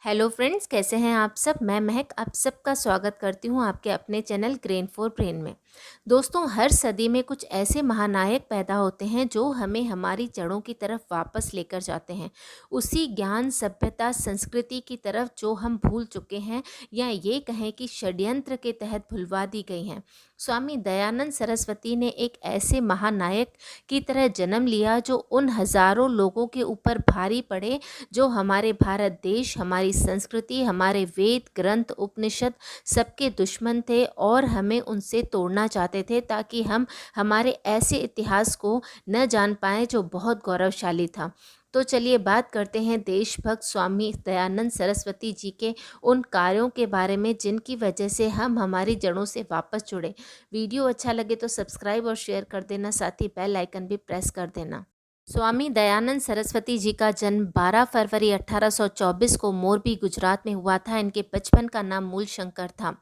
Hello friends, कैसे हैं आप सब। मैं महक आप सबका स्वागत करती हूं आपके अपने चैनल ग्रेन फॉर ब्रेन में। दोस्तों, हर सदी में कुछ ऐसे महानायक पैदा होते हैं जो हमें हमारी जड़ों की तरफ वापस लेकर जाते हैं, उसी ज्ञान, सभ्यता, संस्कृति की तरफ जो हम भूल चुके हैं या ये कहें कि षड्यंत्र के तहत भुलवा दी गई हैं। स्वामी दयानंद सरस्वती ने एक ऐसे महानायक की तरह जन्म लिया जो उन हजारों लोगों के ऊपर भारी पड़े जो हमारे भारत देश, हमारी संस्कृति, हमारे वेद ग्रंथ, उपनिषद सबके दुश्मन थे और हमें उनसे तोड़ना चाहते थे ताकि हम हमारे ऐसे इतिहास को न जान पाएं जो बहुत गौरवशाली था। तो चलिए बात करते हैं देशभक्त स्वामी दयानंद सरस्वती जी के उन कार्यों के बारे में जिनकी वजह से हम हमारी जड़ों से वापस जुड़े। वीडियो अच्छा लगे तो सब्सक्राइब और शेयर कर देना, साथ ही बेल आइकन भी प्रेस कर देना। स्वामी दयानंद सरस्वती जी का जन्म 12 फरवरी 1824 को मोरबी, गुजरात में हुआ था। इनके बचपन का नाम मूल शंकर था।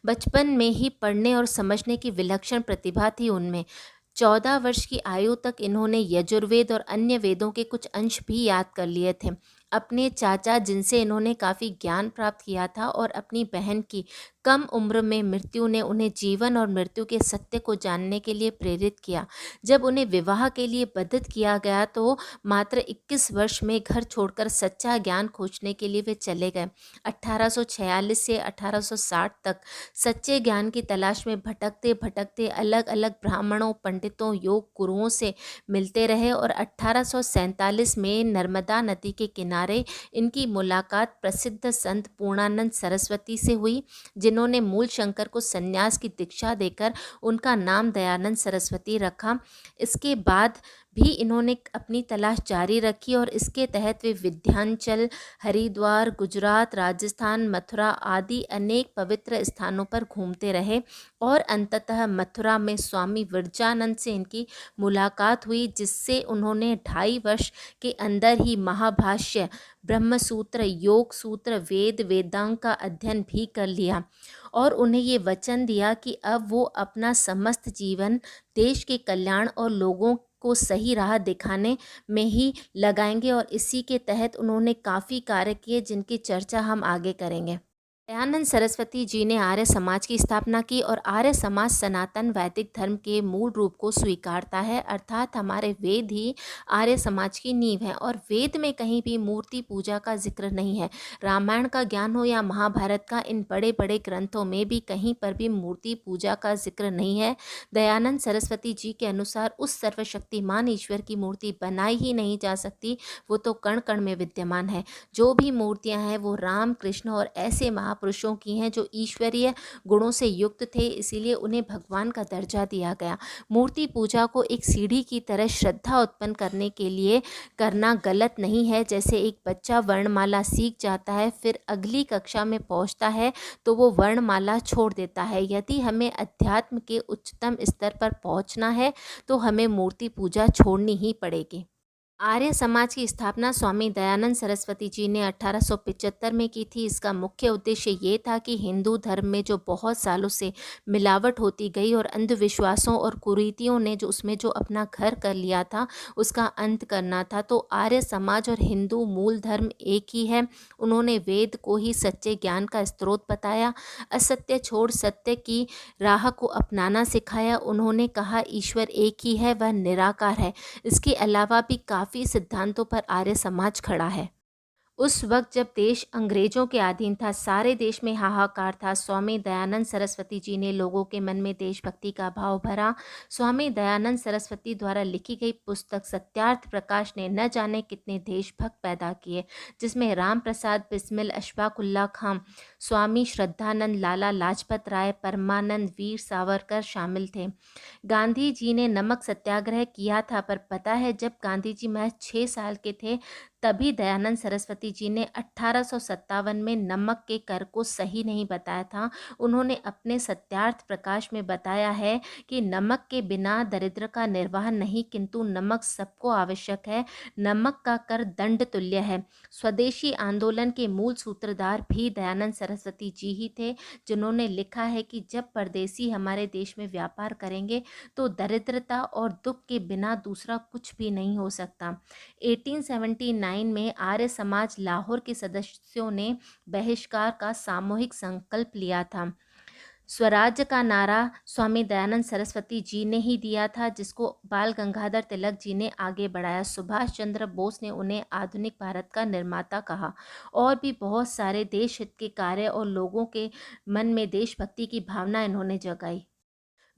बचपन में ही पढ़ने और समझने की विलक्षण प्रतिभा थी उनमें। 14 वर्ष की आयु तक इन्होंने यजुर्वेद और अन्य वेदों के कुछ अंश भी याद कर लिए थे। अपने चाचा, जिनसे इन्होंने काफ़ी ज्ञान प्राप्त किया था, और अपनी बहन की कम उम्र में मृत्यु ने उन्हें जीवन और मृत्यु के सत्य को जानने के लिए प्रेरित किया। जब उन्हें विवाह के लिए बद्ध किया गया तो मात्र 21 वर्ष में घर छोड़कर सच्चा ज्ञान खोजने के लिए वे चले गए। 1846 से 1860 तक सच्चे ज्ञान की तलाश में भटकते भटकते अलग अलग ब्राह्मणों, पंडितों, योग गुरुओं से मिलते रहे और 1847 में नर्मदा नदी के किनारे इनकी मुलाकात प्रसिद्ध संत पूर्णानंद सरस्वती से हुई, जिन्होंने मूल शंकर को संन्यास की दीक्षा देकर उनका नाम दयानंद सरस्वती रखा। इसके बाद भी इन्होंने अपनी तलाश जारी रखी और इसके तहत वे विंध्याचल, हरिद्वार, गुजरात, राजस्थान, मथुरा आदि अनेक पवित्र स्थानों पर घूमते रहे और अंततः मथुरा में स्वामी विरजानंद से इनकी मुलाकात हुई, जिससे उन्होंने 2.5 वर्ष के अंदर ही महाभाष्य, ब्रह्मसूत्र, योग सूत्र, वेदांग का अध्ययन भी कर लिया और उन्हें ये वचन दिया कि अब वो अपना समस्त जीवन देश के कल्याण और लोगों को सही राह दिखाने में ही लगाएंगे। और इसी के तहत उन्होंने काफ़ी कार्य किए जिनकी चर्चा हम आगे करेंगे। दयानंद सरस्वती जी ने आर्य समाज की स्थापना की और आर्य समाज सनातन वैदिक धर्म के मूल रूप को स्वीकारता है, अर्थात हमारे वेद ही आर्य समाज की नींव है और वेद में कहीं भी मूर्ति पूजा का जिक्र नहीं है। रामायण का ज्ञान हो या महाभारत का, इन बड़े बड़े ग्रंथों में भी कहीं पर भी मूर्ति पूजा का जिक्र नहीं है। दयानंद सरस्वती जी के अनुसार उस सर्वशक्तिमान ईश्वर की मूर्ति बनाई ही नहीं जा सकती, वो तो कण कण में विद्यमान है। जो भी मूर्तियाँ हैं वो राम, कृष्ण और ऐसे महापुरुषों की हैं जो ईश्वरीय गुणों से युक्त थे, इसीलिए उन्हें भगवान का दर्जा दिया गया। मूर्ति पूजा को एक सीढ़ी की तरह श्रद्धा उत्पन्न करने के लिए करना गलत नहीं है। जैसे एक बच्चा वर्णमाला सीख जाता है, फिर अगली कक्षा में पहुंचता है तो वो वर्णमाला छोड़ देता है। यदि हमें अध्यात्म के उच्चतम स्तर पर पहुंचना है तो हमें मूर्ति पूजा छोड़नी ही पड़ेगी। आर्य समाज की स्थापना स्वामी दयानंद सरस्वती जी ने 1875 में की थी। इसका मुख्य उद्देश्य ये था कि हिंदू धर्म में जो बहुत सालों से मिलावट होती गई और अंधविश्वासों और कुरीतियों ने जो उसमें जो अपना घर कर लिया था, उसका अंत करना था। तो आर्य समाज और हिंदू मूल धर्म एक ही है। उन्होंने वेद को ही सच्चे ज्ञान का स्रोत बताया, असत्य छोड़ सत्य की राह को अपनाना सिखाया। उन्होंने कहा ईश्वर एक ही है, वह निराकार है। इसके अलावा भी काफ़ी सिद्धांतों पर आर्य समाज खड़ा है। उस वक्त जब देश अंग्रेजों के अधीन था, सारे देश में हाहाकार था। स्वामी दयानंद सरस्वती जी ने लोगों के मन में देशभक्ति का भाव भरा। स्वामी दयानंद सरस्वती द्वारा लिखी गई पुस्तक सत्यार्थ प्रकाश ने न जाने कितने देशभक्त पैदा किए, जिसमें राम प्रसाद बिस्मिल, अशफाक उल्लाह खां, स्वामी श्रद्धानंद, लाला लाजपत राय, परमानंद, वीर सावरकर शामिल थे। गांधी जी ने नमक सत्याग्रह किया था, पर पता है जब गांधी जी महज 6 साल के थे तभी दयानंद सरस्वती जी ने 1857 में नमक के कर को सही नहीं बताया था। उन्होंने अपने सत्यार्थ प्रकाश में बताया है कि नमक के बिना दरिद्र का निर्वाह नहीं, किंतु नमक सबको आवश्यक है। नमक का कर दंड तुल्य है। स्वदेशी आंदोलन के मूल सूत्रधार भी दयानंद सरस्वती जी ही थे, जिन्होंने लिखा है कि जब परदेसी हमारे देश में व्यापार करेंगे तो दरिद्रता और दुख के बिना दूसरा कुछ भी नहीं हो सकता। 1879 1969 में आर्य समाज लाहौर के सदस्यों ने बहिष्कार का सामूहिक संकल्प लिया था। स्वराज्य का नारा स्वामी दयानंद सरस्वती जी ने ही दिया था, जिसको बाल गंगाधर तिलक जी ने आगे बढ़ाया। सुभाष चंद्र बोस ने उन्हें आधुनिक भारत का निर्माता कहा और भी बहुत सारे देश हित के कार्य और लोगों के मन में देशभक्ति की भावना इन्होंने जगाई।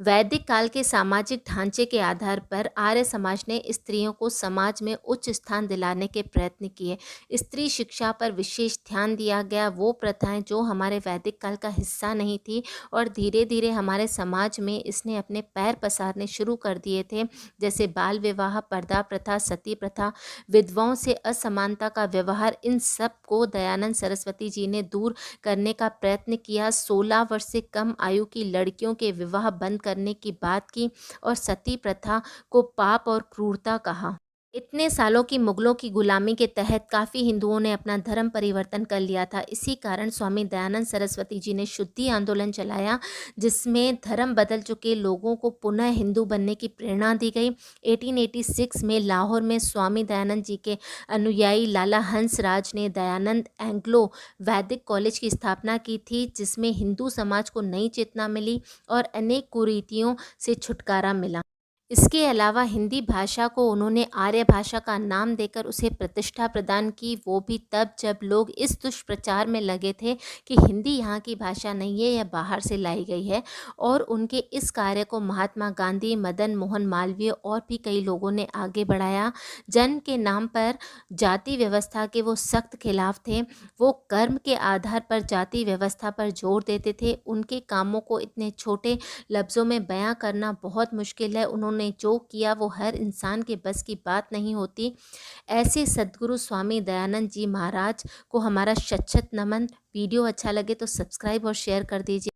वैदिक काल के सामाजिक ढांचे के आधार पर आर्य समाज ने स्त्रियों को समाज में उच्च स्थान दिलाने के प्रयत्न किए। स्त्री शिक्षा पर विशेष ध्यान दिया गया। वो प्रथाएं जो हमारे वैदिक काल का हिस्सा नहीं थी और धीरे धीरे हमारे समाज में इसने अपने पैर पसारने शुरू कर दिए थे, जैसे बाल विवाह, पर्दा प्रथा, सती प्रथा, विधवाओं से असमानता का व्यवहार, इन सब को दयानंद सरस्वती जी ने दूर करने का प्रयत्न किया। 16 वर्ष से कम आयु की लड़कियों के विवाह बंद करने की बात की और सती प्रथा को पाप और क्रूरता कहा। इतने सालों की मुगलों की गुलामी के तहत काफ़ी हिंदुओं ने अपना धर्म परिवर्तन कर लिया था। इसी कारण स्वामी दयानंद सरस्वती जी ने शुद्धि आंदोलन चलाया, जिसमें धर्म बदल चुके लोगों को पुनः हिंदू बनने की प्रेरणा दी गई। 1886 में लाहौर में स्वामी दयानंद जी के अनुयायी लाला हंसराज ने दयानंद एंग्लो वैदिक कॉलेज की स्थापना की थी, जिसमें हिंदू समाज को नई चेतना मिली और अनेक कुरीतियों से छुटकारा मिला। इसके अलावा हिंदी भाषा को उन्होंने आर्य भाषा का नाम देकर उसे प्रतिष्ठा प्रदान की, वो भी तब जब लोग इस दुष्प्रचार में लगे थे कि हिंदी यहाँ की भाषा नहीं है, यह बाहर से लाई गई है। और उनके इस कार्य को महात्मा गांधी, मदन मोहन मालवीय और भी कई लोगों ने आगे बढ़ाया। जन्म के नाम पर जाति व्यवस्था के वो सख्त खिलाफ थे। वो कर्म के आधार पर जाति व्यवस्था पर जोर देते थे। उनके कामों को इतने छोटे लफ्ज़ों में बयां करना बहुत मुश्किल है। उन्होंने जो किया वो हर इंसान के बस की बात नहीं होती। ऐसे सद्गुरु स्वामी दयानंद जी महाराज को हमारा शत शत नमन। वीडियो अच्छा लगे तो सब्सक्राइब और शेयर कर दीजिए।